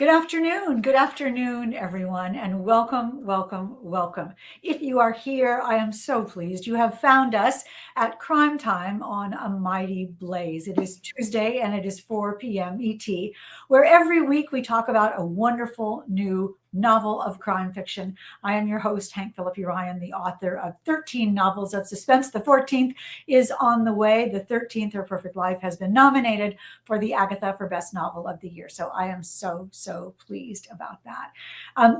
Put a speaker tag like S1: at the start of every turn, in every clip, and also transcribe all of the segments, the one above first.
S1: Good afternoon, everyone, and welcome, welcome, welcome. If you are here, I am so pleased you have found us at Crime Time on A Mighty Blaze. It is Tuesday and it is 4 p.m. ET, where every week we talk about a wonderful new novel of crime fiction. I am your host, Hank Phillippi Ryan, the author of 13 novels of suspense. The 14th is on the way. The 13th, Her Perfect Life, has been nominated for the Agatha for Best Novel of the Year. So I am so pleased about that.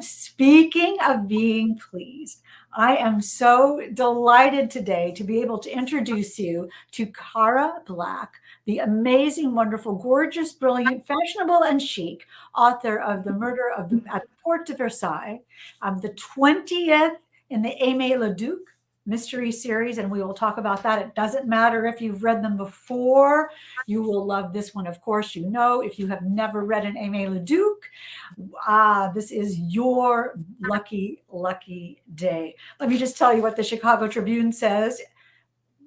S1: Speaking of being pleased, I am so delighted today to be able to introduce you to Cara Black, the amazing, wonderful, gorgeous, brilliant, fashionable, and chic author of The Murder of the at Porte de Versailles, the 20th in the Aimé Leduc mystery series, and we will talk about that. It doesn't matter if you've read them before. You will love this one, of course. You know, if you have never read an Aimé Leduc, this is your lucky day. Let me just tell you what the Chicago Tribune says,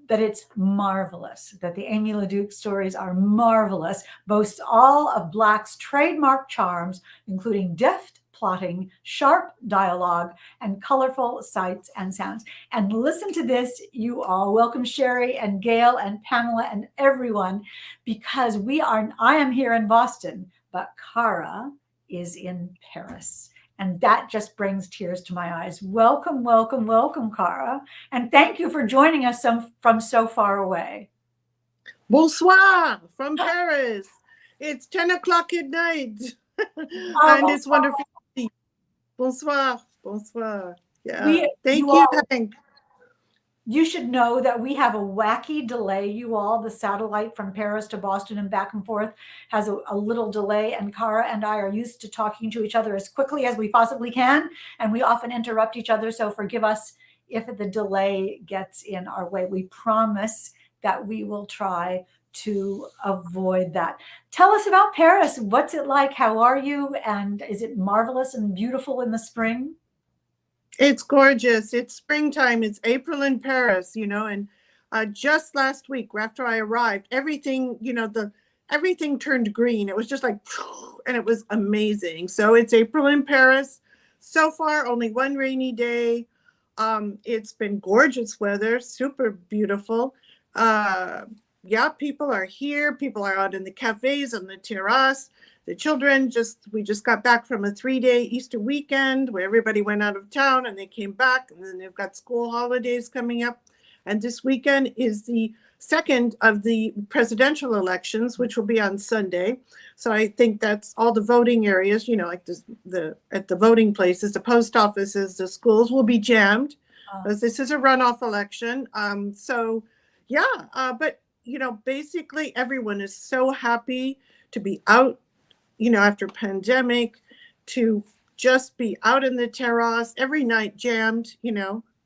S1: that it's marvelous, that the Aimé Leduc stories are marvelous, boasts all of Black's trademark charms, including deft plotting, sharp dialogue, and colorful sights and sounds. And listen to this, you all. Welcome Sherry and Gail and Pamela and everyone, because I am here in Boston, but Cara is in Paris. And that just brings tears to my eyes. Welcome, welcome, welcome, Cara. And thank you for joining us from so far away.
S2: Bonsoir from Paris. It's 10 o'clock at night. And it's wonderful. Bonsoir. Bonsoir. Yeah. Thank you, Hank.
S1: You should know that we have a wacky delay, you all. The satellite from Paris to Boston and back and forth has a little delay, and Cara and I are used to talking to each other as quickly as we possibly can, and we often interrupt each other, so forgive us if the delay gets in our way. We promise that we will try to avoid that. Tell us about Paris. What's it like? How are you? And is it marvelous and beautiful in the spring?
S2: It's gorgeous. It's springtime. It's April in Paris, and just last week after I arrived, everything, everything turned green. It was just like, and it was amazing. So it's April in Paris. So far, only one rainy day. It's been gorgeous weather, super beautiful. Yeah, people are here. People are out in the cafes, on the terrace. The children we just got back from a 3-day Easter weekend where everybody went out of town and they came back, and then they've got school holidays coming up. And this weekend is the second of the presidential elections, which will be on Sunday. So I think that's all the voting areas, like at the voting places, the post offices, the schools will be jammed, as this is a runoff election. But basically everyone is so happy to be out, after pandemic, to just be out in the terrace every night, jammed,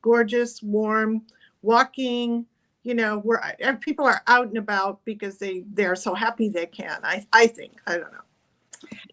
S2: gorgeous, warm, walking, where people are out and about because they're so happy they can. I think, I don't know.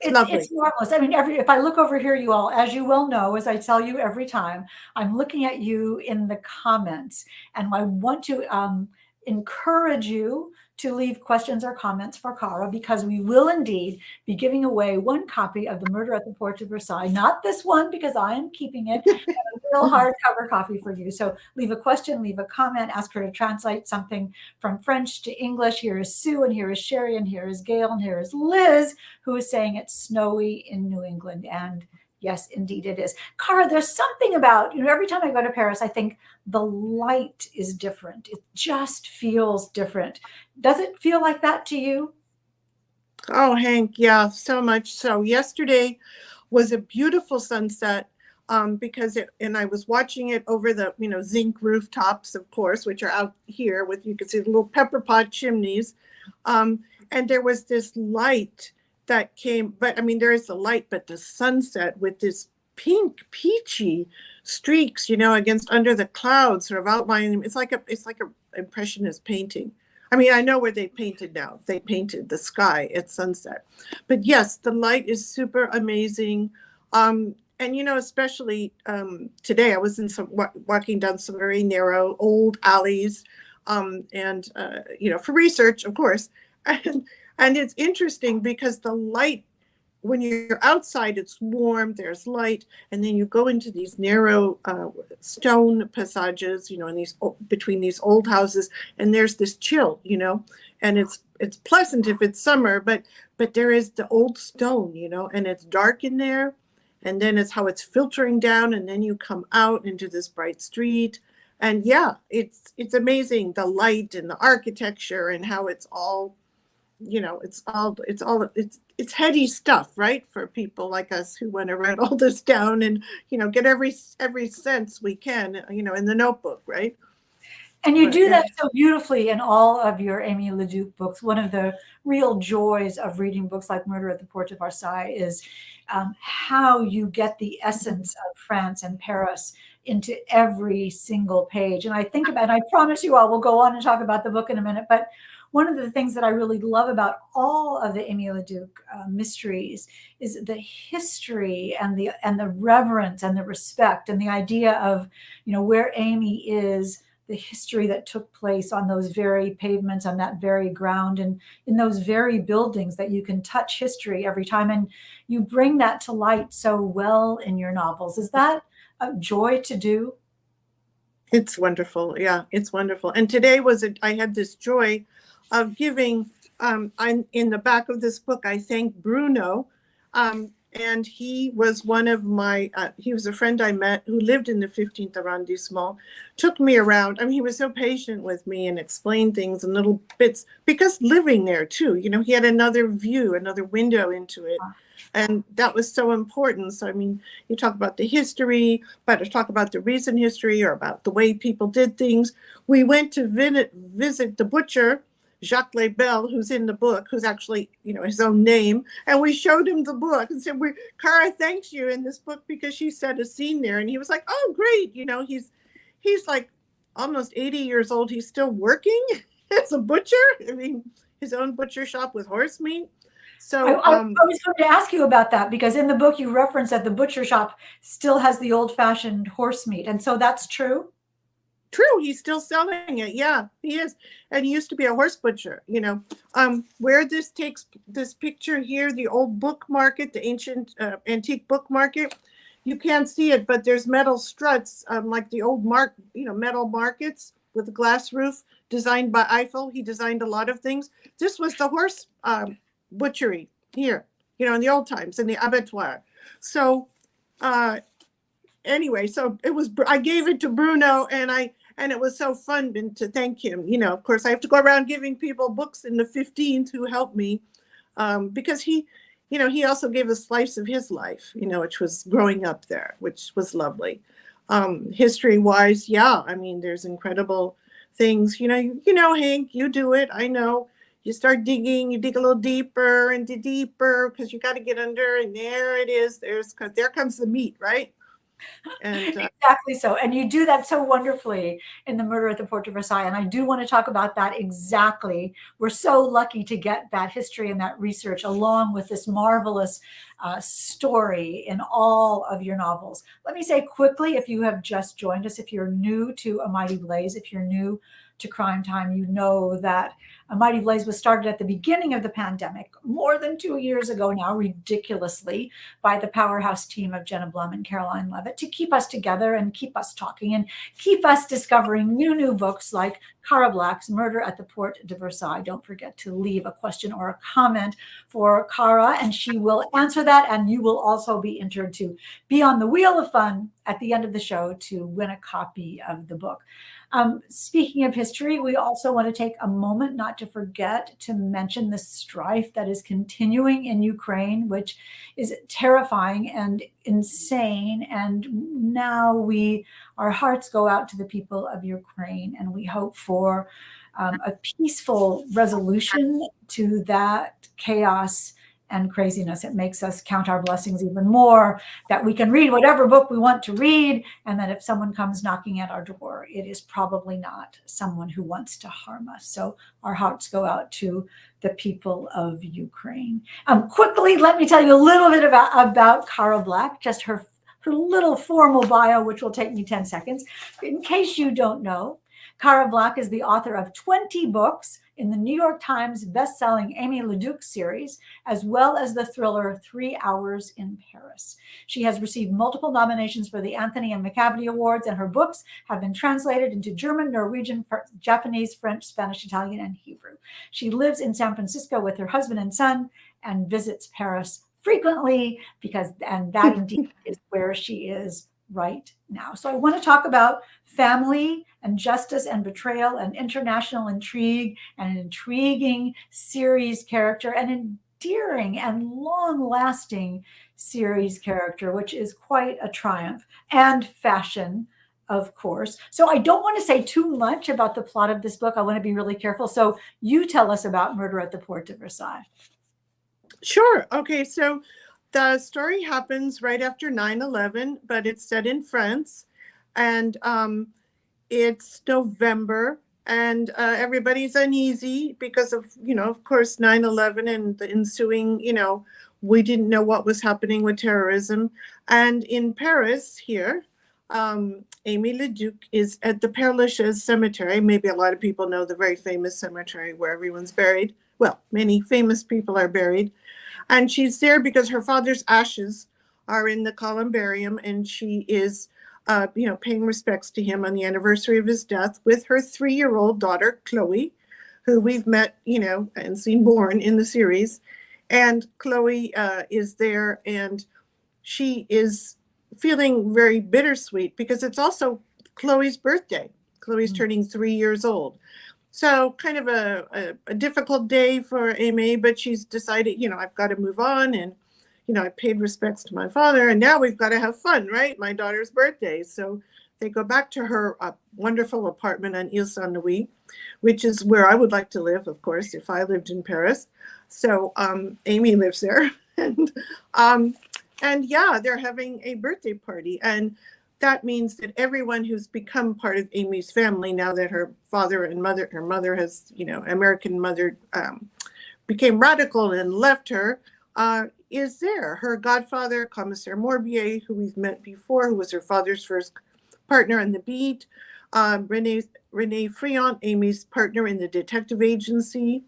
S1: It's marvelous. I mean, if I look over here, you all, as you well know, as I tell you every time, I'm looking at you in the comments, and I want to encourage you to leave questions or comments for Cara, because we will indeed be giving away one copy of The Murder at the Porte de Versailles. Not this one, because I am keeping it, but a real hardcover copy for you. So leave a question, leave a comment, ask her to translate something from French to English. Here is Sue, and here is Sherry, and here is Gail, and here is Liz, who is saying it's snowy in New England. And yes, indeed it is. Cara, there's something about, every time I go to Paris, I think the light is different. It just feels different. Does it feel like that to you?
S2: Oh, Hank, yeah, so much so. Yesterday was a beautiful sunset, because I was watching it over the, zinc rooftops, of course, which are out here you can see the little pepper pot chimneys. And there was this light that came, but I mean, there is the light, but the sunset with this pink, peachy streaks, against under the clouds, sort of outlining them. It's like a impressionist painting. I mean, I know where they painted now. They painted the sky at sunset. But yes, the light is super amazing. And, especially today, I was walking down some very narrow old alleys, for research, of course. And it's interesting because the light when you're outside, it's warm, there's light, and then you go into these narrow stone passages, you know, in these between these old houses, and there's this chill, you know, and it's pleasant if it's summer, but there is the old stone, you know, and it's dark in there, and then it's how it's filtering down, and then you come out into this bright street, and yeah, it's amazing, the light and the architecture and how it's all, you know, it's heady stuff, right? For people like us who want to write all this down and, you know, get every sense we can, you know, in the notebook, right?
S1: And you
S2: But
S1: do
S2: yeah,
S1: that so beautifully in all of your Amy LeDuc books. One of the real joys of reading books like Murder at the Porte de Versailles is how you get the essence of France and Paris into every single page. And I think about, and I promise you all, we'll go on and talk about the book in a minute, but one of the things that I really love about all of the Amy LeDuc mysteries is the history and the reverence and the respect and the idea of, you know, where Amy is, the history that took place on those very pavements, on that very ground, and in those very buildings, that you can touch history every time. And you bring that to light so well in your novels. Is that a joy to do?
S2: it's wonderful. Yeah, it's wonderful. And today I had this joy of giving, I'm in the back of this book, I thank Bruno. And he was one of my, he was a friend I met who lived in the 15th arrondissement, took me around. I mean, he was so patient with me and explained things in little bits, because living there too, you know, he had another view, another window into it. And that was so important. So, I mean, you talk about the history, but to talk about the recent history or about the way people did things. We went to visit the butcher, Jacques Lebel, who's in the book, who's actually, you know, his own name. And we showed him the book and said, Cara thanks you in this book because she set a scene there. And he was like, oh, great. You know, he's like almost 80 years old. He's still working as a butcher. I mean, his own butcher shop with horse meat. So
S1: I was going to ask you about that, because in the book you reference that the butcher shop still has the old-fashioned horse meat. And so that's true?
S2: true, he's still selling it. Yeah, he is. And he used to be a horse butcher, you know. Where this takes this picture here, the old book market, the ancient antique book market, you can't see it, but there's metal struts, like the old metal markets with a glass roof designed by Eiffel. He designed a lot of things. This was the horse butchery here, you know, in the old times, in the abattoir. So anyway, so it was, I gave it to Bruno, and it was so fun to thank him. You know, of course, I have to go around giving people books in the 15th who helped me, because he, you know, he also gave a slice of his life, you know, which was growing up there, which was lovely. History-wise, yeah, I mean, there's incredible things. You know, Hank, you do it. I know. You start digging, you dig a little deeper and deeper, because you got to get under, and there it is. There comes the meat, right? And
S1: exactly so. And you do that so wonderfully in the Murder at the Porte de Versailles. And I do want to talk about that exactly. We're so lucky to get that history and that research along with this marvelous story in all of your novels. Let me say quickly, if you have just joined us, if you're new to A Mighty Blaze, if you're new to Crime Time, you know that A Mighty Blaze was started at the beginning of the pandemic, more than 2 years ago now, ridiculously, by the powerhouse team of Jenna Blum and Caroline Levitt, to keep us together and keep us talking and keep us discovering new books like Cara Black's Murder at the Porte de Versailles. Don't forget to leave a question or a comment for Cara, and she will answer that. And you will also be entered to be on the Wheel of Fun at the end of the show to win a copy of the book. Speaking of history, we also want to take a moment not to forget to mention the strife that is continuing in Ukraine, which is terrifying and insane. And now our hearts go out to the people of Ukraine, and we hope for a peaceful resolution to that chaos and craziness. It makes us count our blessings even more, that we can read whatever book we want to read, and that if someone comes knocking at our door, it is probably not someone who wants to harm us. So our hearts go out to the people of Ukraine. Quickly, let me tell you a little bit about Cara Black, just her little formal bio, which will take me 10 seconds. In case you don't know, Cara Black is the author of 20 books, in the New York Times bestselling Amy Leduc series, as well as the thriller 3 Hours in Paris. She has received multiple nominations for the Anthony and Macavity Awards, and her books have been translated into German, Norwegian, Japanese, French, Spanish, Italian, and Hebrew. She lives in San Francisco with her husband and son and visits Paris frequently and that indeed is where she is right now. So I want to talk about family and justice and betrayal and international intrigue and an intriguing series character, an endearing and long-lasting series character, which is quite a triumph, and fashion, of course. So I don't want to say too much about the plot of this book. I want to be really careful. So you tell us about Murder at the Porte de Versailles.
S2: Sure. Okay. So the story happens right after 9/11, but it's set in France. And it's November, and everybody's uneasy because of, of course, 9/11 and the ensuing, we didn't know what was happening with terrorism. And in Paris here, Amy Leduc is at the Père Lachaise cemetery. Maybe a lot of people know the very famous cemetery where everyone's buried. Well, many famous people are buried. And she's there because her father's ashes are in the columbarium, and she is, paying respects to him on the anniversary of his death with her 3-year-old daughter, Chloe, who we've met, and seen born in the series. And Chloe is there, and she is feeling very bittersweet because it's also Chloe's birthday. Chloe's turning 3 years old. So kind of a difficult day for Amy, but she's decided, I've got to move on. And, I paid respects to my father, and now we've got to have fun, right? My daughter's birthday. So they go back to her wonderful apartment on Ile Saint-Louis, which is where I would like to live, of course, if I lived in Paris. So Amy lives there. And yeah, they're having a birthday party. And that means that everyone who's become part of Amy's family, now that her father and her mother has, American mother, became radical and left her, is there. Her godfather, Commissaire Morbier, who we've met before, who was her father's first partner on the beat, Renee Friant, Amy's partner in the detective agency.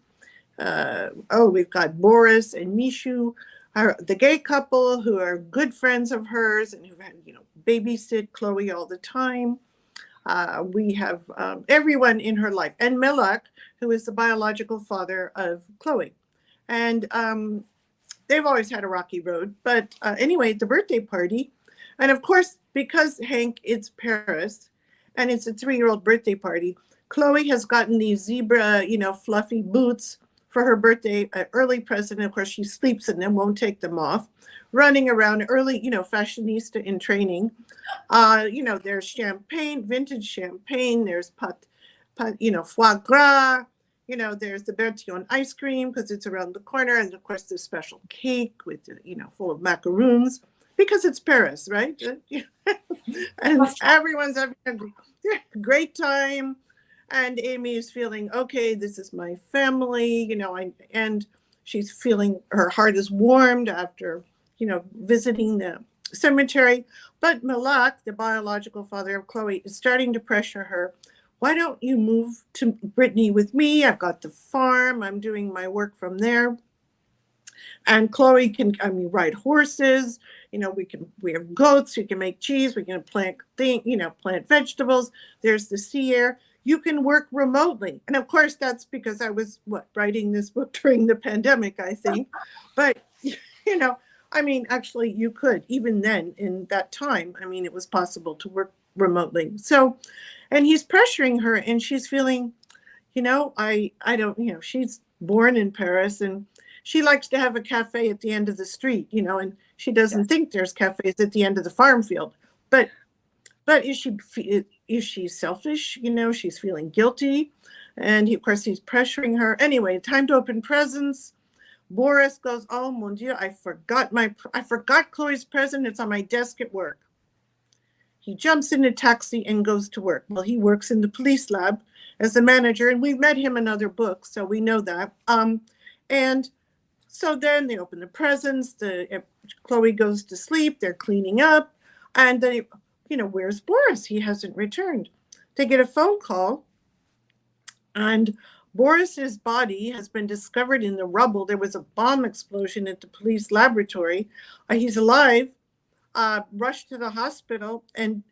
S2: We've got Boris and Mishu, the gay couple who are good friends of hers and who had, babysit Chloe all the time. We have everyone in her life, and Milak, who is the biological father of Chloe. And they've always had a rocky road. But anyway, the birthday party, and of course, because Hank, it's Paris, and it's a 3-year-old birthday party, Chloe has gotten these zebra, fluffy boots for her birthday, an early present. Of course, she sleeps in them, won't take them off. Running around early, fashionista in training. There's champagne, vintage champagne. There's foie gras. There's the Bertillon ice cream because it's around the corner. And of course, the special cake with, full of macaroons because it's Paris, right? And everyone's having a great time. And Amy is feeling, okay, this is my family, and she's feeling her heart is warmed after, visiting the cemetery. But Malak, the biological father of Chloe, is starting to pressure her. Why don't you move to Brittany with me? I've got the farm. I'm doing my work from there. And Chloe can, ride horses. We have goats. We can make cheese. We can plant vegetables. There's the sea air. You can work remotely. And of course, that's because I was writing this book during the pandemic, I think. But, actually you could, even then in that time, it was possible to work remotely. So, and he's pressuring her and she's feeling, I don't, she's born in Paris and she likes to have a cafe at the end of the street, and she doesn't think there's cafes at the end of the farm field. But is she selfish? She's feeling guilty. And of course, he's pressuring her. Anyway, time to open presents. Boris goes, oh, mon Dieu, I forgot Chloe's present. It's on my desk at work. He jumps in a taxi and goes to work. Well, he works in the police lab as a manager, and we've met him in other books, so we know that. And so then they open the presents. Chloe goes to sleep. They're cleaning up. And then, where's Boris? He hasn't returned. They get a phone call. And Boris's body has been discovered in the rubble. There was a bomb explosion at the police laboratory. He's alive, rushed to the hospital, and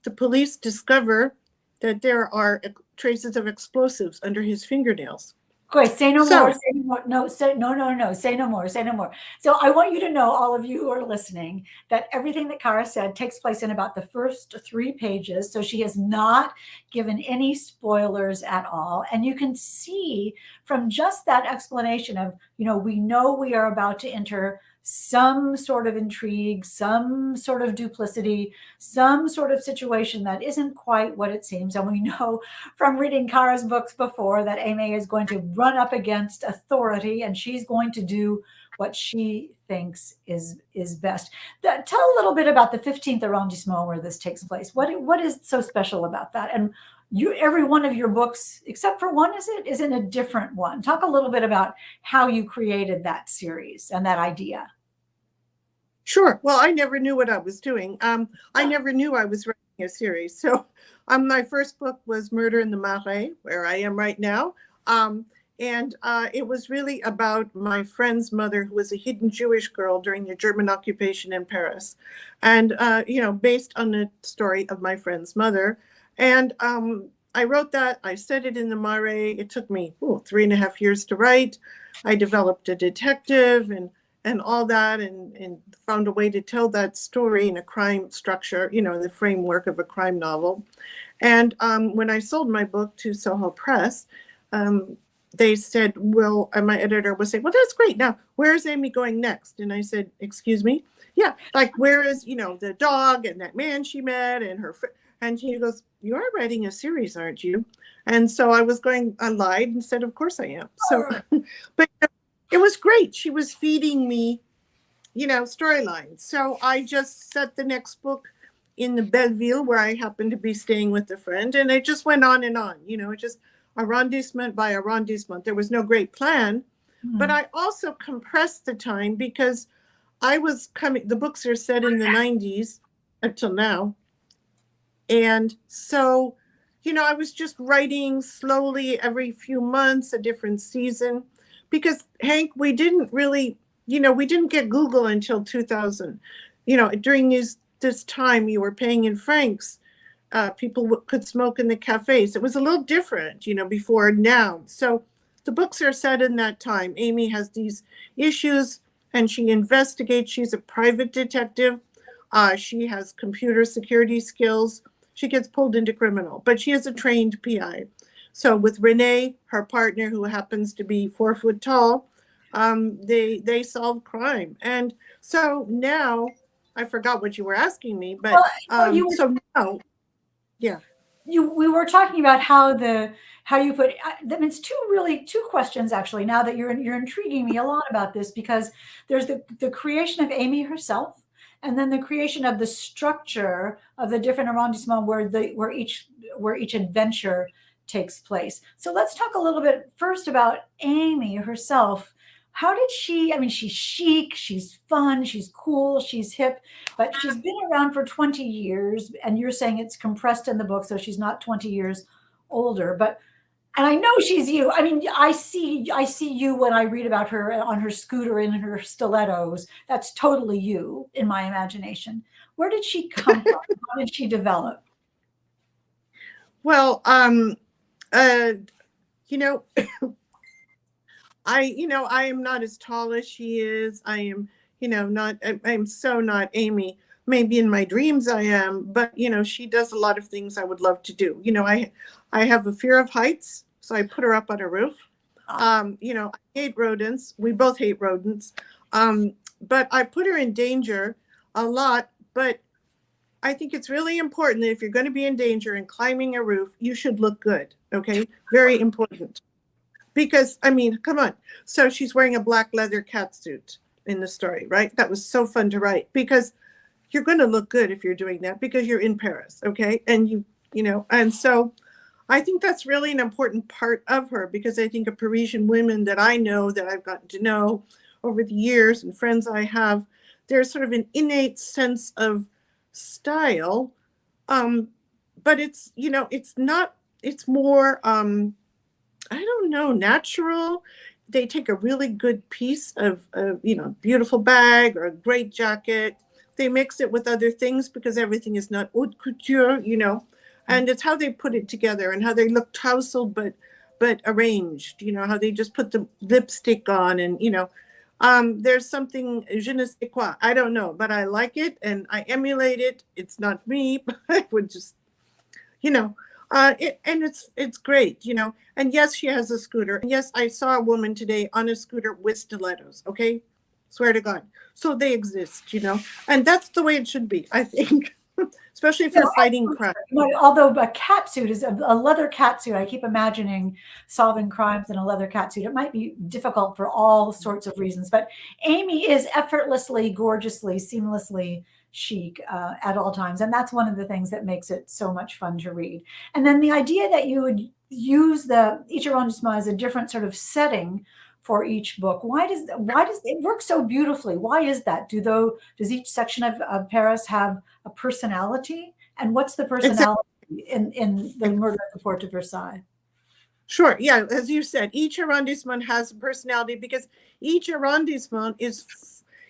S2: the police discover that there are traces of explosives under his fingernails.
S1: Okay, say no more,
S2: So,
S1: say no more. No, say no, no, no, say no more, say no more. So I want you to know, all of you who are listening, that everything that Cara said takes place in about the first 3 pages. So she has not given any spoilers at all. And you can see from just that explanation of, we know we are about to enter some sort of intrigue, some sort of duplicity, some sort of situation that isn't quite what it seems. And we know from reading Cara's books before that Amy is going to run up against authority and she's going to do what she thinks is best. Tell a little bit about the 15th arrondissement where this takes place. What is so special about that? And every one of your books, except for one, is in a different one. Talk a little bit about how you created that series and that idea.
S2: sure. Well, I never knew what I was doing. I never knew I was writing a series. So my first book was Murder in the Marais, where I am right now. And it was really about my friend's mother, who was a hidden Jewish girl during the German occupation in Paris. And, based on the story of my friend's mother. And I wrote that. I set it in the Marais. It took me 3.5 years to write. I developed a detective and all that, and found a way to tell that story in a crime structure, the framework of a crime novel. And when I sold my book to Soho Press, they said, my editor was saying, well, that's great. Now, where is Amy going next? And I said, excuse me? Yeah, like, where is, the dog and that man she met and her friend? And he goes, you are writing a series, aren't you? And so I lied and said, of course I am. So, but it was great. She was feeding me, storylines. So I just set the next book in the Belleville, where I happened to be staying with a friend. And it just went on and on, it just arrondissement by arrondissement. There was no great plan, but I also compressed the time because the books are set in the 90s until now. And so, I was just writing slowly every few months, a different season, because Hank, we didn't get Google until 2000. During this time, you were paying in francs. People could smoke in the cafes. It was a little different, before now. So the books are set in that time. Amy has these issues and she investigates. She's a private detective. She has computer security skills. She gets pulled into criminal, but she is a trained PI. So with Renee, her partner, who happens to be 4 foot tall, they solve crime. And so now, I forgot what you were asking me, but so now, yeah.
S1: We were talking about how you put, it's two questions actually, now that you're intriguing me a lot about this, because there's the creation of Amy herself, and then the creation of the structure of the different arrondissements where each adventure takes place. So let's talk a little bit first about Amy herself. How did she's chic, she's fun, she's cool, she's hip, but she's been around for 20 years, and you're saying it's compressed in the book, so she's not 20 years older. And I know she's you. I see you when I read about her on her scooter in her stilettos. That's totally you in my imagination. Where did she come from? How did she develop?
S2: Well, I am not as tall as she is. I am, I'm so not Amy. Maybe in my dreams I am, but she does a lot of things I would love to do. I have a fear of heights, so I put her up on a roof. I hate rodents. We both hate rodents. But I put her in danger a lot. But I think it's really important that if you're going to be in danger and climbing a roof, you should look good. Okay. Very important. Because, come on. So she's wearing a black leather catsuit in the story, right? That was so fun to write, because you're going to look good if you're doing that, because you're in Paris. Okay. And and so I think that's really an important part of her, because I think of Parisian women that I know, that I've gotten to know over the years, and friends I have, there's sort of an innate sense of style. But it's, it's not, it's more, I don't know, natural. They take a really good piece of, beautiful bag or a great jacket. They mix it with other things because everything is not haute couture, and it's how they put it together and how they look tousled but arranged, how they just put the lipstick on and, there's something je ne sais quoi. I don't know, but I like it and I emulate it. It's not me, but I would just, you know, and it's great, And yes, she has a scooter. And yes, I saw a woman today on a scooter with stilettos. Okay, swear to God. So they exist, and that's the way it should be, I think, especially if
S1: No,
S2: you're fighting crime.
S1: although a cat suit is a leather cat suit, I keep imagining solving crimes in a leather cat suit. It might be difficult for all sorts of reasons, but Amy is effortlessly, gorgeously, seamlessly chic at all times. And that's one of the things that makes it so much fun to read. And then the idea that you would use each arrondissement as a different sort of setting for each book. Why does it work so beautifully? Why is that? Does each section of Paris have a personality? And what's the
S2: Exactly.
S1: personality in the Murder at the Porte de Versailles?
S2: Sure. Yeah. As you said, each arrondissement has a personality because each arrondissement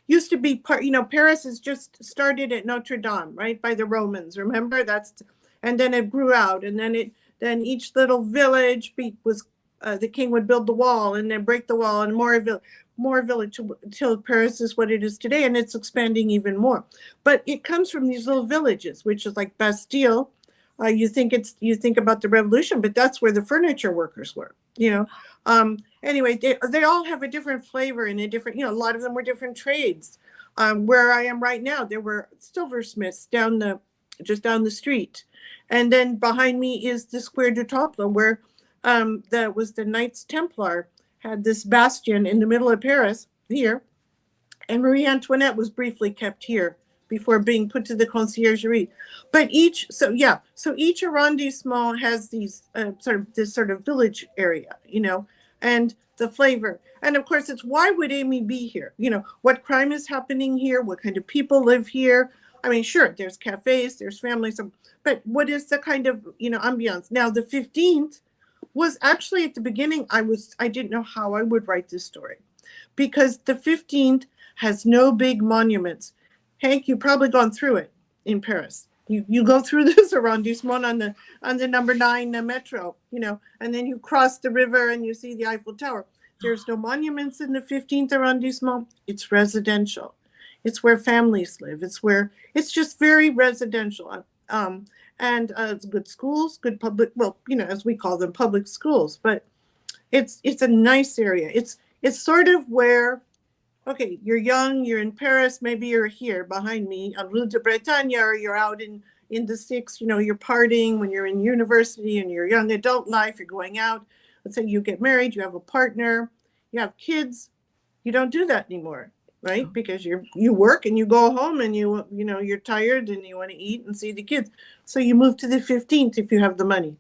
S2: used to be part, Paris is just started at Notre Dame, right? By the Romans. Remember and then it grew out and then each little village was, the king would build the wall and then break the wall and more village until Paris is what it is today. And it's expanding even more, but it comes from these little villages, which is like Bastille. You think about the revolution, but that's where the furniture workers were, anyway, they all have a different flavor and a different, a lot of them were different trades. Where I am right now, there were silversmiths just down the street. And then behind me is the Square du Temple, where that was the Knights Templar had this bastion in the middle of Paris here. And Marie Antoinette was briefly kept here before being put to the conciergerie. But each arrondissement has these sort of village area, and the flavor. And of course, it's why would Amy be here? What crime is happening here? What kind of people live here? I mean, sure, there's cafes, there's families, but what is the kind of, ambiance? Now, the 15th was actually at the beginning, I didn't know how I would write this story because the 15th has no big monuments. Hank, you've probably gone through it in Paris. You go through this arrondissement on the number 9 metro, and then you cross the river and you see the Eiffel Tower. There's no monuments in the 15th arrondissement. It's residential. It's where families live. It's just very residential. And it's good schools, good public, as we call them, public schools. But it's a nice area. It's sort of where, okay, you're young, you're in Paris, maybe you're here behind me on Rue de Bretagne, or you're out in the six, you're partying when you're in university and your young adult life, you're going out. Let's say you get married, you have a partner, you have kids. You don't do that anymore, right? Because you work and you go home and you're tired and you want to eat and see the kids. So you move to the 15th if you have the money.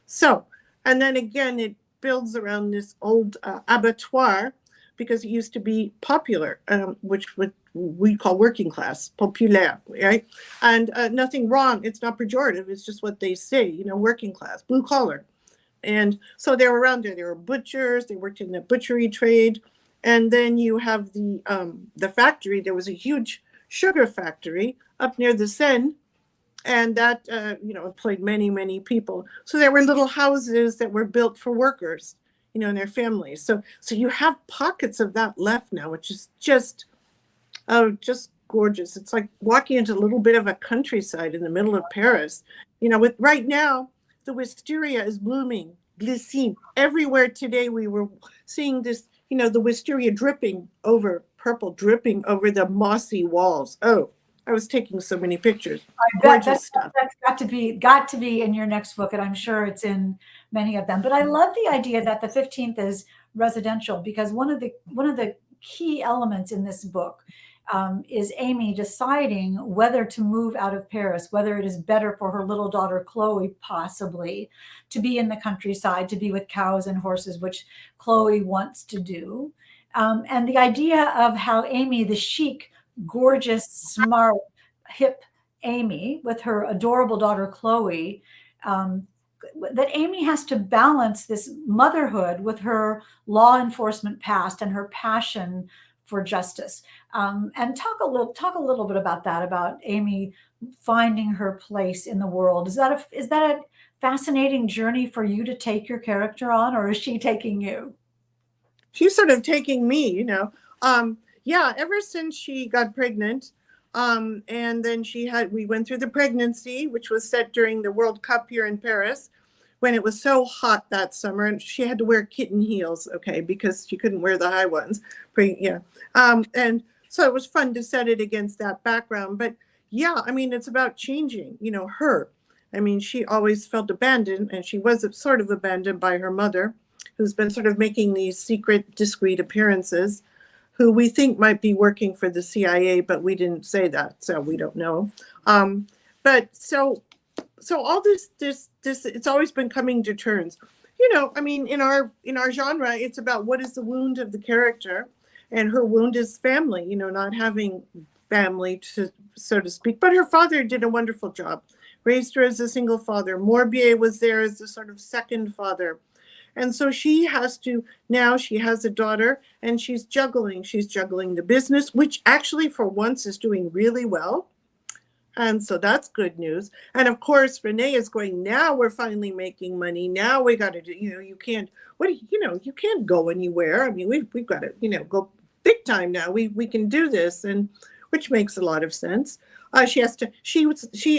S2: So, and then again, it builds around this old abattoir, because it used to be popular, which we call working class, populaire, right? And nothing wrong. It's not pejorative. It's just what they say, working class, blue collar. And so they were around there. They were butchers. They worked in the butchery trade. And then you have the factory. There was a huge sugar factory up near the Seine. And that, employed many, many people. So there were little houses that were built for workers, and their families. So you have pockets of that left now, which is just gorgeous. It's like walking into a little bit of a countryside in the middle of Paris. With right now, the wisteria is blooming, glycine. Everywhere today we were seeing this, the wisteria purple dripping over the mossy walls. Oh, I was taking so many pictures. Gorgeous stuff.
S1: That's got to be in your next book, and I'm sure it's in many of them. But I love the idea that the 15th is residential, because one of the key elements in this book is Amy deciding whether to move out of Paris, whether it is better for her little daughter Chloe possibly to be in the countryside, to be with cows and horses, which Chloe wants to do, and the idea of how Amy, the chic, gorgeous, smart, hip Amy, with her adorable daughter Chloe, that Amy has to balance this motherhood with her law enforcement past and her passion for justice. And talk a little bit about that, about Amy finding her place in the world. Is that a fascinating journey for you to take your character on, or is she taking you?
S2: She's sort of taking me, you know. Yeah, ever since she got pregnant, and then we went through the pregnancy, which was set during the World Cup here in Paris, when it was so hot that summer, and she had to wear kitten heels, okay, because she couldn't wear the high ones. Yeah, and so it was fun to set it against that background. But yeah, I mean, it's about changing, you know, her. I mean, she always felt abandoned, and she was sort of abandoned by her mother, who's been sort of making these secret, discreet appearances, who we think might be working for the CIA, but we didn't say that, so we don't know. But so all this, it's always been coming to terms. You know, I mean, in our genre, it's about what is the wound of the character, and her wound is family. You know, not having family, so to speak. But her father did a wonderful job, raised her as a single father. Morbier was there as the sort of second father. And so she has a daughter, and she's juggling the business, which actually for once is doing really well. And so that's good news. And of course, Renee is going, now we're finally making money. Now we got to do, you know, you can't go anywhere. I mean, we've got to, you know, go big time now. We can do this, and which makes a lot of sense. She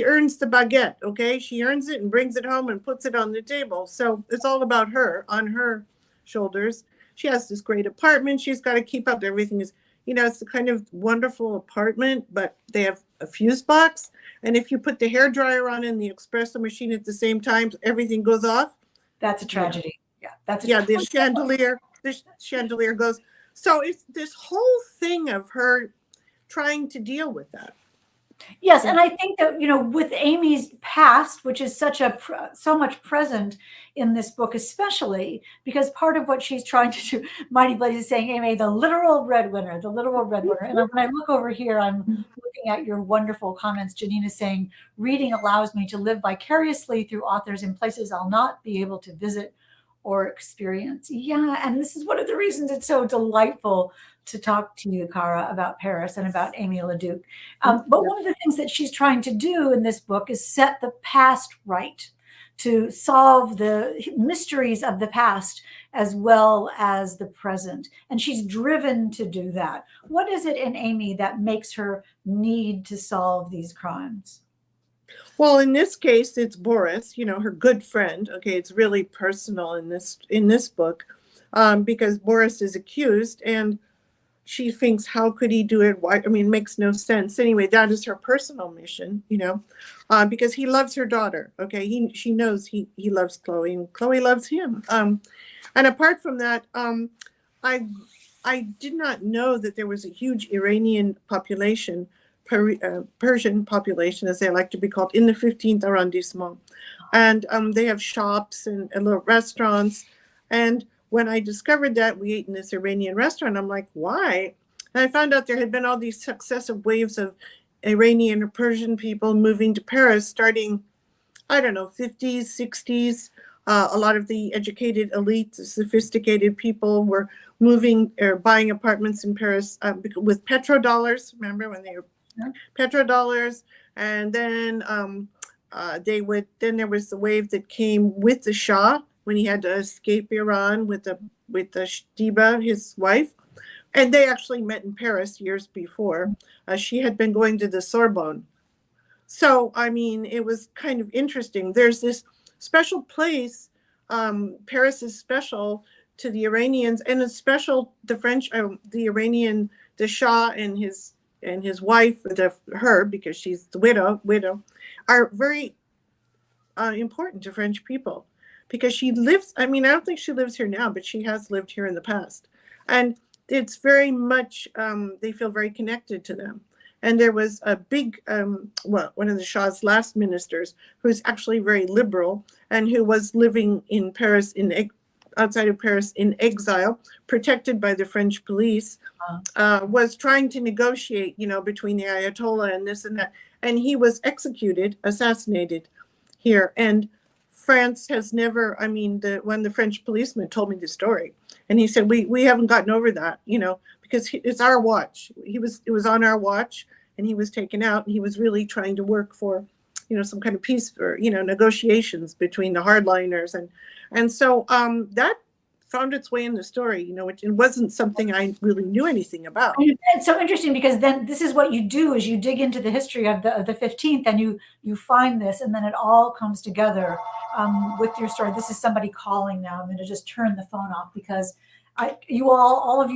S2: earns the baguette, okay? She earns it and brings it home and puts it on the table. So it's all about her, on her shoulders. She has this great apartment. She's got to keep up. Everything is, you know, it's the kind of wonderful apartment, but they have a fuse box. And if you put the hair dryer on and the espresso machine at the same time, everything goes off.
S1: That's a tragedy. Yeah,
S2: the chandelier goes. So it's this whole thing of her trying to deal with that.
S1: Yes, and I think that, you know, with Amy's past, which is so much present in this book, especially because part of what she's trying to do, Mighty Blaze is saying, Amy, the literal breadwinner, the literal breadwinner. And when I look over here, I'm looking at your wonderful comments. Janina saying, reading allows me to live vicariously through authors in places I'll not be able to visit or experience. Yeah, and this is one of the reasons it's so delightful to talk to you, Cara, about Paris and about Amy Leduc. But one of the things that she's trying to do in this book is set the past right, to solve the mysteries of the past as well as the present. And she's driven to do that. What is it in Amy that makes her need to solve these crimes?
S2: Well, in this case, it's Boris, you know, her good friend. Okay, it's really personal in this book, because Boris is accused, and she thinks, how could he do it? Why? I mean, it makes no sense. Anyway, that is her personal mission, you know, because he loves her daughter. Okay, she knows he loves Chloe, and Chloe loves him. And apart from that, I did not know that there was a huge Iranian population, Persian population, as they like to be called, in the 15th arrondissement. And they have shops and little restaurants. And when I discovered that, we ate in this Iranian restaurant. I'm like, why? And I found out there had been all these successive waves of Iranian or Persian people moving to Paris starting, I don't know, 50s, 60s. A lot of the educated elite, the sophisticated people were moving or buying apartments in Paris with petrodollars. Remember when they were petrodollars? And then then there was the wave that came with the Shah, when he had to escape Iran with the Shtiba, his wife. And they actually met in Paris years before. She had been going to the Sorbonne. So, I mean, it was kind of interesting. There's this special place. Paris is special to the Iranians, and it's special the French, the Iranian, the Shah and his wife, her, because she's the widow, are very important to French people. Because she lives, I mean, I don't think she lives here now, but she has lived here in the past. And it's very much, they feel very connected to them. And there was a big, one of the Shah's last ministers, who's actually very liberal and who was living in Paris, outside of Paris in exile, protected by the French police, was trying to negotiate, you know, between the Ayatollah and this and that. And he was assassinated here. And France has never, I mean, when the French policeman told me the story, and he said, we haven't gotten over that, because it's our watch. It was on our watch, and he was taken out, and he was really trying to work for, some kind of peace or, negotiations between the hardliners. And so that found its way in the story, which it wasn't something I really knew anything about.
S1: And it's so interesting because then this is what you do is you dig into the history of the 15th and you find this, and then it all comes together with your story. This is somebody calling now. I'm going to just turn the phone off because all of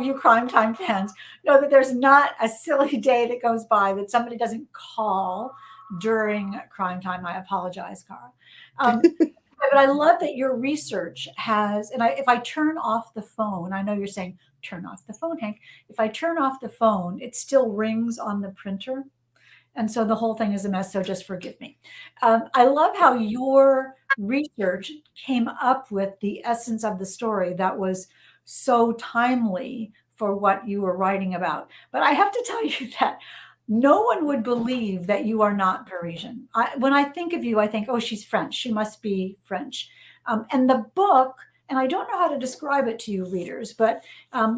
S1: you Crime Time fans know that there's not a silly day that goes by that somebody doesn't call during Crime Time. I apologize, Cara. But I love that your research has, and if I turn off the phone, I know you're saying, turn off the phone, Hank. If I turn off the phone, it still rings on the printer. And so the whole thing is a mess, so just forgive me. I love how your research came up with the essence of the story that was so timely for what you were writing about. But I have to tell you that no one would believe that you are not Parisian. When I think of you, I think, oh, she's French. She must be French. And the book, and I don't know how to describe it to you readers, but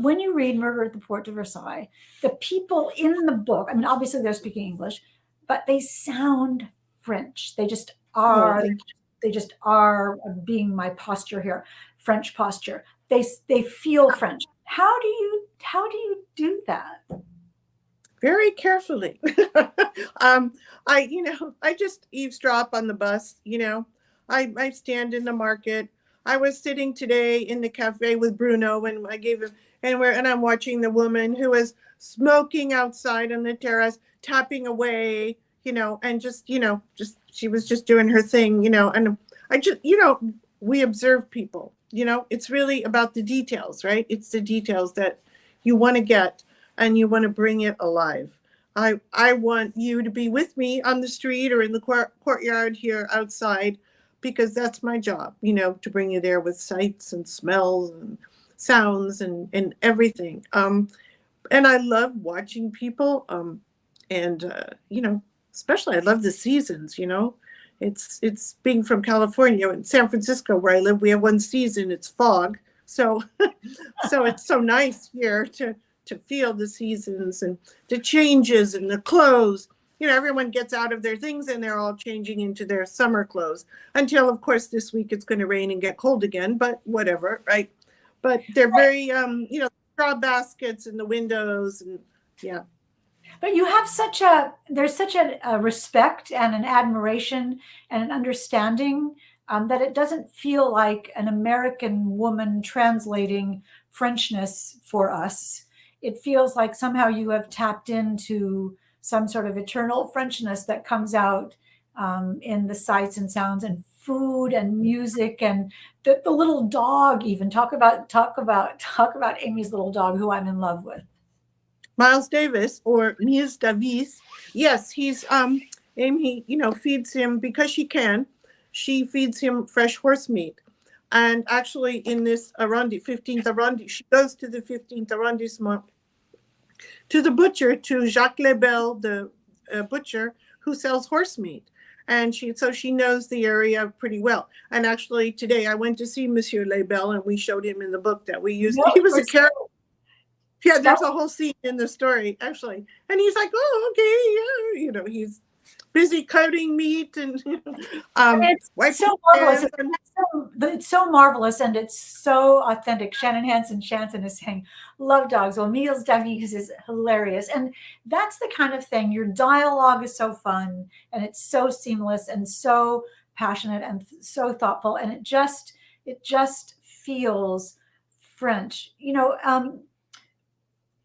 S1: when you read Murder at the Porte de Versailles, the people in the book, I mean, obviously they're speaking English, but they sound French. They just are.
S2: Oh,
S1: They just are, being my posture here, French posture. They feel French. How do you do that?
S2: very carefully. I just eavesdrop on the bus. I stand in the market. I was sitting today in the cafe with Bruno, and I gave him, and I'm watching the woman who was smoking outside on the terrace, tapping away, and just she was just doing her thing, and I just, we observe people. It's really about the details, right? It's the details that you want to get, and you want to bring it alive. I want you to be with me on the street or in the courtyard here outside, because that's my job, to bring you there with sights and smells and sounds and everything. And I love watching people. Especially I love the seasons, It's being from California and San Francisco where I live, we have one season, it's fog. So so it's so nice here to feel the seasons and the changes and the clothes. Everyone gets out of their things and they're all changing into their summer clothes until, of course, this week it's going to rain and get cold again, but whatever, right? But they're very, straw baskets in the windows, and yeah.
S1: But you have there's such a respect and an admiration and an understanding that it doesn't feel like an American woman translating Frenchness for us. It feels like somehow you have tapped into some sort of eternal Frenchness that comes out in the sights and sounds and food and music and the little dog. Even talk about Amy's little dog, who I'm in love with.
S2: Miles Davis, or Miles Davis. Yes, he's Amy, feeds him because she can. She feeds him fresh horse meat. And actually in this 15th arrondissement, she goes to the 15th arrondissement to the butcher, to Jacques Lebel, the butcher who sells horse meat. And she knows the area pretty well. And actually today I went to see Monsieur Lebel, and we showed him in the book that we used. He was a character. Yeah, there's a whole scene in the story, actually. And he's like, oh, okay, yeah. He's busy cutting meat and
S1: it's so marvelous. It's so marvelous and it's so authentic. Shannon Shanson is saying, love dogs. Well, Meals Davies is hilarious. And that's the kind of thing. Your dialogue is so fun and it's so seamless and so passionate and so thoughtful. And it just feels French.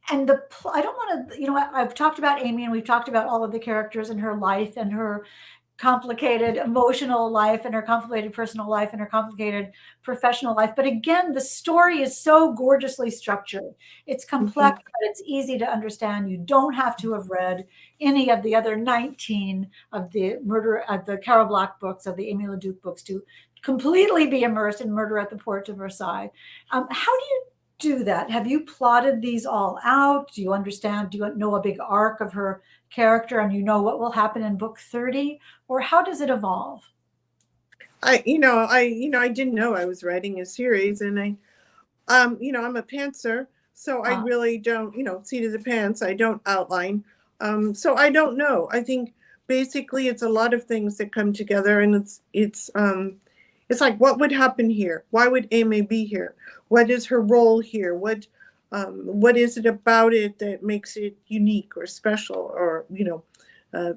S1: And I don't want to, I've talked about Amy and we've talked about all of the characters and her life and her complicated emotional life and her complicated personal life and her complicated professional life. But again, the story is so gorgeously structured. It's complex, but it's easy to understand. You don't have to have read any of the other 19 of the Cara Black books, of the Amy LeDuc books, to completely be immersed in Murder at the Porte de Versailles. How do you do that? Have you plotted these all out? Do you understand? Do you know a big arc of her character and you know what will happen in book 30? Or how does it evolve?
S2: I didn't know I was writing a series, and I'm a pantser, so I
S1: Uh,
S2: really don't, seat of the pants. I don't outline. So I don't know. I think basically it's a lot of things that come together, and it's like, what would happen here? Why would Amy be here? What is her role here? What is it about it that makes it unique or special? Or I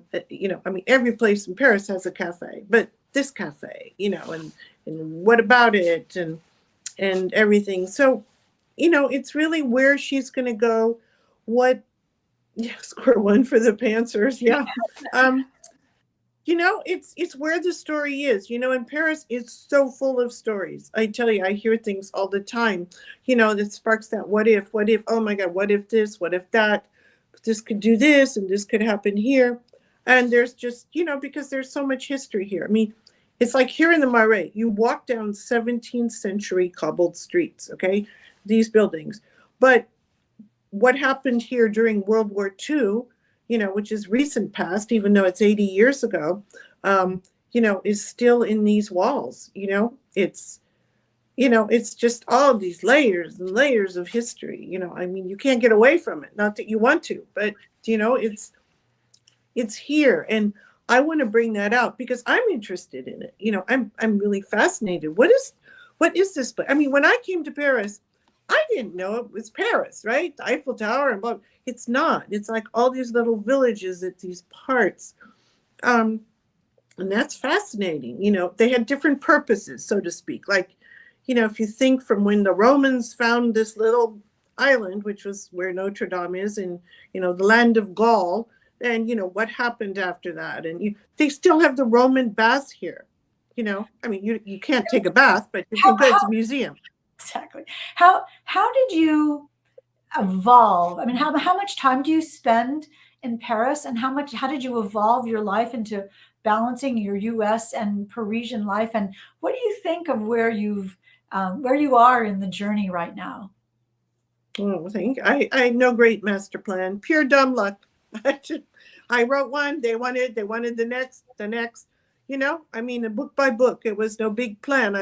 S2: mean, every place in Paris has a cafe, but this cafe, and what about it, and everything. So, it's really where she's going to go. What, yeah, square one for the Pantsers. Yeah. Um, it's where the story is. In Paris, it's so full of stories. I tell you, I hear things all the time, that sparks that what if, oh my God, what if this, what if that, this could do this, and this could happen here. And there's just, because there's so much history here. I mean, it's like here in the Marais, you walk down 17th century cobbled streets, okay, these buildings. But what happened here during World War II, which is recent past, even though it's 80 years ago, is still in these walls. It's just all these layers and layers of history. I mean, you can't get away from it. Not that you want to, but it's here, and I want to bring that out because I'm interested in it. I'm really fascinated. What is this place? I mean, when I came to Paris, I didn't know it was Paris, right? The Eiffel Tower and blah. It's not. It's like all these little villages at these parts. And that's fascinating. They had different purposes, so to speak. Like, if you think from when the Romans found this little island, which was where Notre Dame is, in, the land of Gaul, and, what happened after that. And they still have the Roman baths here. I mean, you can't take a bath, but you can go to the museum.
S1: exactly. How did you evolve? I mean, how much time do you spend in Paris, and how did you evolve your life into balancing your U.S. and Parisian life? And what do you think of where you are in the journey right now?
S2: Oh, I had no great master plan. Pure dumb luck. I wrote one. They wanted the next. I mean, a book by book. It was no big plan.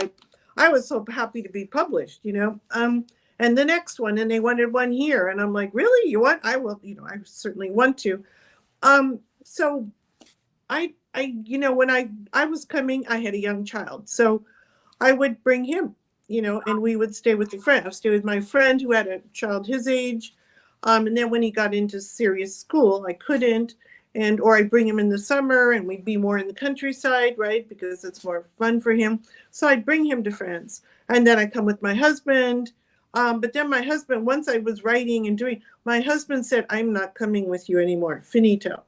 S2: I was so happy to be published. And the next one, and they wanted one here, and I'm like, really? You want? I will. I certainly want to. So when I was coming, I had a young child, so I would bring him, and we would stay with the friend. I'd stay with my friend who had a child his age. And then when he got into serious school, I couldn't. Or I'd bring him in the summer and we'd be more in the countryside, right? Because it's more fun for him. So I'd bring him to France. And then I'd come with my husband. But then my husband, once I was writing and doing, my husband said, I'm not coming with you anymore. Finito.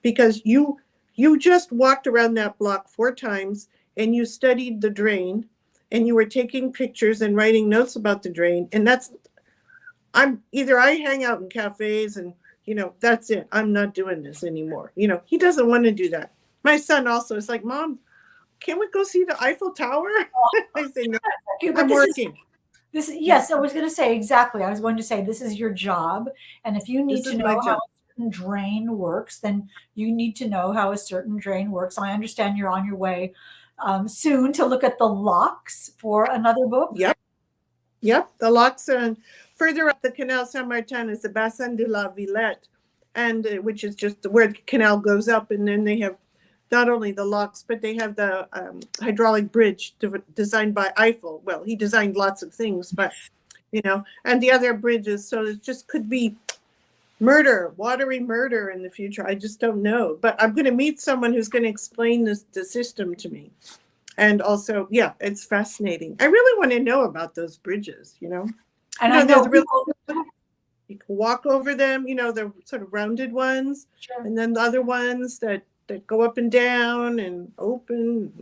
S2: Because you just walked around that block 4 times and you studied the drain and you were taking pictures and writing notes about the drain. And I hang out in cafes and, that's it. I'm not doing this anymore. He doesn't want to do that. My son also is like, Mom, can we go see the Eiffel Tower? I say, no, I'm working.
S1: Yes, I was going to say exactly. I was going to say this is your job, and if you need to know how a certain drain works, then you need to know how a certain drain works. I understand you're on your way soon to look at the locks for another book.
S2: Yep. The locks are further up the Canal Saint-Martin is the Bassin de la Villette, and which is just where the canal goes up, and then they have not only the locks, but they have the hydraulic bridge designed by Eiffel. Well, he designed lots of things, but and the other bridges. So it just could be watery murder in the future. I just don't know. But I'm going to meet someone who's going to explain the system to me. And also, yeah, it's fascinating. I really want to know about those bridges, And
S1: I know
S2: you can walk over them, the sort of rounded ones,
S1: sure.
S2: And then the other ones that go up and down and open.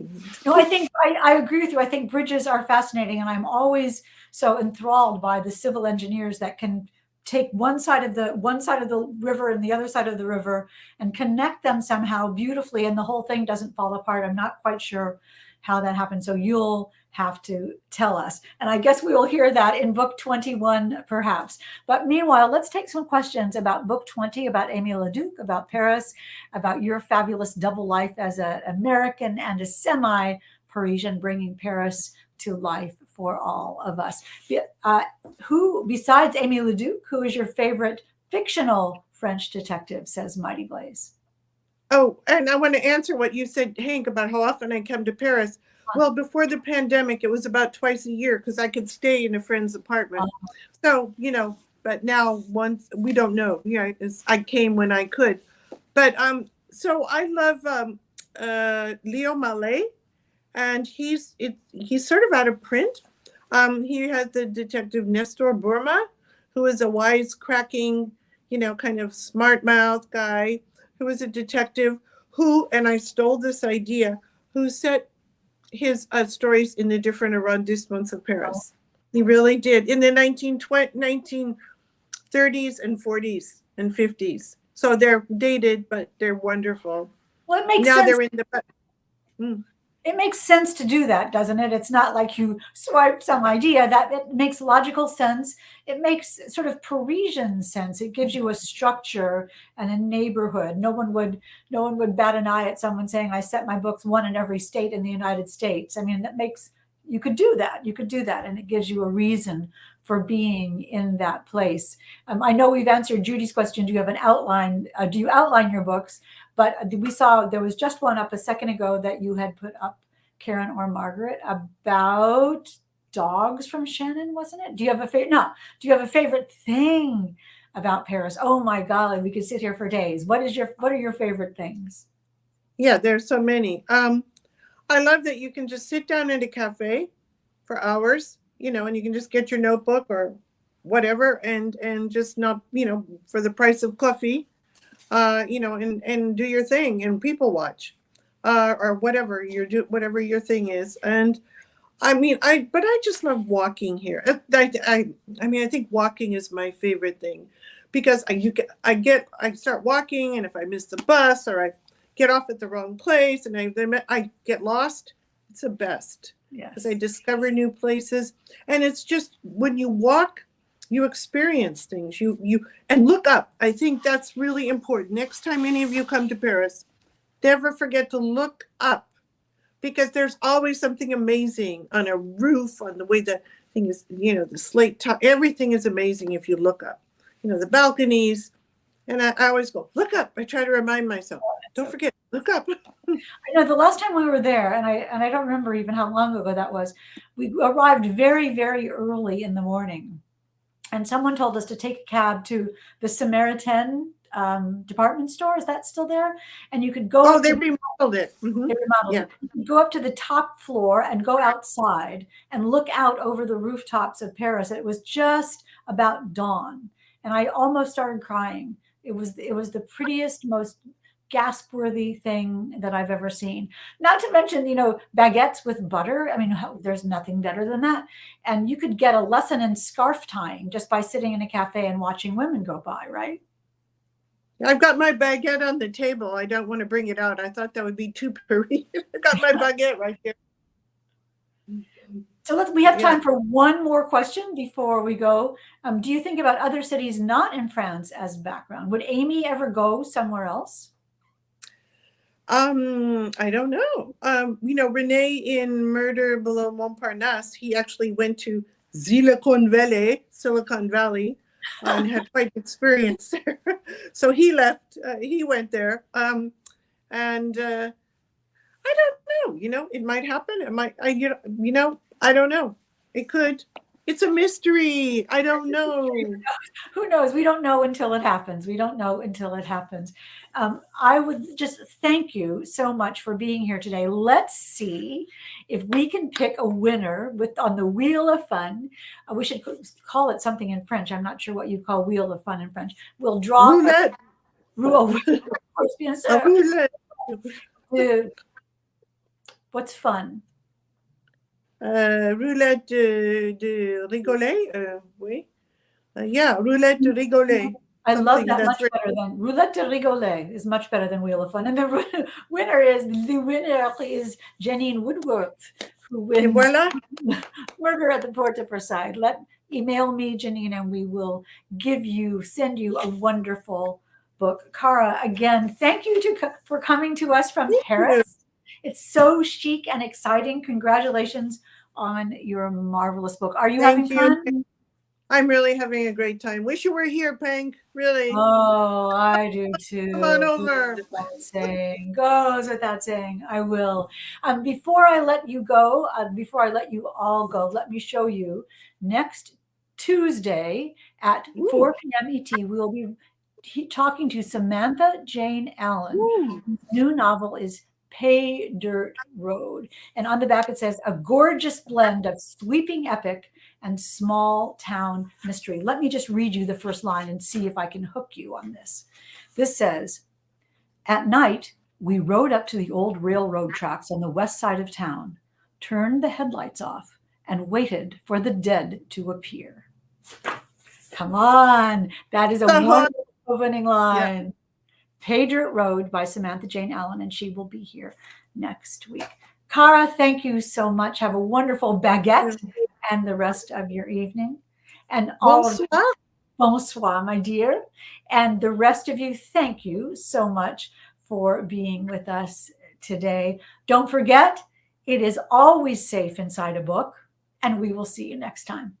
S1: No, I think I agree with you. I think bridges are fascinating, and I'm always so enthralled by the civil engineers that can take one side of the river and the other side of the river and connect them somehow beautifully, and the whole thing doesn't fall apart. I'm not quite sure how that happened, so you'll have to tell us. And I guess we will hear that in book 21, perhaps. But meanwhile, let's take some questions about book 20, about Amy Leduc, about Paris, about your fabulous double life as an American and a semi Parisian, bringing Paris to life for all of us. Who, besides Amy Leduc, who is your favorite fictional French detective, says Mighty Blaze?
S2: Oh, and I want to answer what you said, Hank, about how often I come to Paris. Well, before the pandemic, it was about twice a year because I could stay in a friend's apartment. So, but now once we don't know. Yeah, I came when I could. But so I love Leo Mallet, and he's sort of out of print. He has the detective Nestor Burma, who is a wisecracking, kind of smart mouth guy who is a detective who, and I stole this idea, who set his stories in the different arrondissements of Paris. He really did in the 1930s and 40s and 50s. So they're dated, but they're wonderful.
S1: Well, it makes
S2: now
S1: sense.
S2: They're in the.
S1: It makes sense to do that, doesn't it? It's not like you swipe some idea. That it makes logical sense. It makes sort of Parisian sense. It gives you a structure and a neighborhood. No one would bat an eye at someone saying, I set my books one in every state in the United States. I mean, you could do that. You could do that. And it gives you a reason for being in that place. I know we've answered Judy's question. Do you have an outline? Do you outline your books? But we saw there was just one up a second ago that you had put up, Karen or Margaret, about dogs from Shannon, wasn't it? Do you have a favorite? No. Do you have a favorite thing about Paris? Oh my golly, we could sit here for days. What are your favorite things?
S2: Yeah, there's so many. I love that you can just sit down at a cafe for hours, and you can just get your notebook or whatever and just not, for the price of coffee, and do your thing and people watch, or whatever whatever your thing is. And but I just love walking here. I think walking is my favorite thing because I start walking, and if I miss the bus or I get off at the wrong place and I get lost, it's the best.
S1: Yes.
S2: Because I discover new places, and it's just when you walk, you experience things. You and look up. I think that's really important. Next time any of you come to Paris, never forget to look up, because there's always something amazing on a roof, on the way the thing is, the slate top. Everything is amazing if you look up. The balconies. And I always go, look up. I try to remind myself, don't forget, look up.
S1: I know the last time we were there, and I don't remember even how long ago that was, we arrived very, very early in the morning. And someone told us to take a cab to the Samaritan department store. Is that still there? And you could go.
S2: Oh, they remodeled it. Mm-hmm.
S1: They remodeled it. You could go up to the top floor and go outside and look out over the rooftops of Paris. It was just about dawn, and I almost started crying. It was the prettiest, most gasp-worthy thing that I've ever seen. Not to mention, baguettes with butter. I mean, there's nothing better than that. And you could get a lesson in scarf tying just by sitting in a cafe and watching women go by, right?
S2: I've got my baguette on the table. I don't want to bring it out. I thought that would be too Parisian. I got my baguette right here.
S1: So we have time for one more question before we go. Do you think about other cities not in France as background? Would Amy ever go somewhere else?
S2: I don't know. Rene in Murder Below Montparnasse, he actually went to Silicon Valley, and had quite an experience there. So he left. He went there. And I don't know. It might happen. It might. I don't know. It could. It's a mystery. I don't know.
S1: Who knows? We don't know until it happens. We don't know until it happens. I would just thank you so much for being here today. Let's see if we can pick a winner on the Wheel of Fun. We should call it something in French. I'm not sure what you call Wheel of Fun in French. We'll draw.
S2: Roulette.
S1: What's fun?
S2: Roulette de rigolet. Oui. Roulette de rigolet.
S1: I love that much better than Roulette de Rigolet is much better than Wheel of Fun. And the winner is Janine Woodworth, who wins Murder at the Porte of Versailles. Email me, Janine, and we will send you a wonderful book. Cara, again, thank you for coming to us from Paris. It's so chic and exciting. Congratulations on your marvelous book. Are you having
S2: Thank you.
S1: fun?
S2: I'm really having a great time. Wish you were here, Pank. Really.
S1: Oh, I do
S2: Come on
S1: too.
S2: over.
S1: Goes without saying, I will. Before I let you go, before I let you all go, let me show you next Tuesday at
S2: Ooh,
S1: 4 p.m. ET, we will be talking to Samantha Jane Allen,
S2: ooh.
S1: whose new novel is Pay Dirt Road. And on the back it says, a gorgeous blend of sweeping epic and small town mystery. Let me just read you the first line and see if I can hook you on this. This says, at night, we rode up to the old railroad tracks on the west side of town, turned the headlights off, and waited for the dead to appear. Come on. That is a
S2: Uh-huh.
S1: wonderful opening
S2: Yeah.
S1: line. Pay Dirt Road by Samantha Jane Allen, and she will be here next week. Cara, thank you so much. Have a wonderful baguette and the rest of your evening. And all of
S2: Bonsoir.
S1: bonsoir, my dear. And the rest of you, thank you so much for being with us today. Don't forget, it is always safe inside a book, and we will see you next time.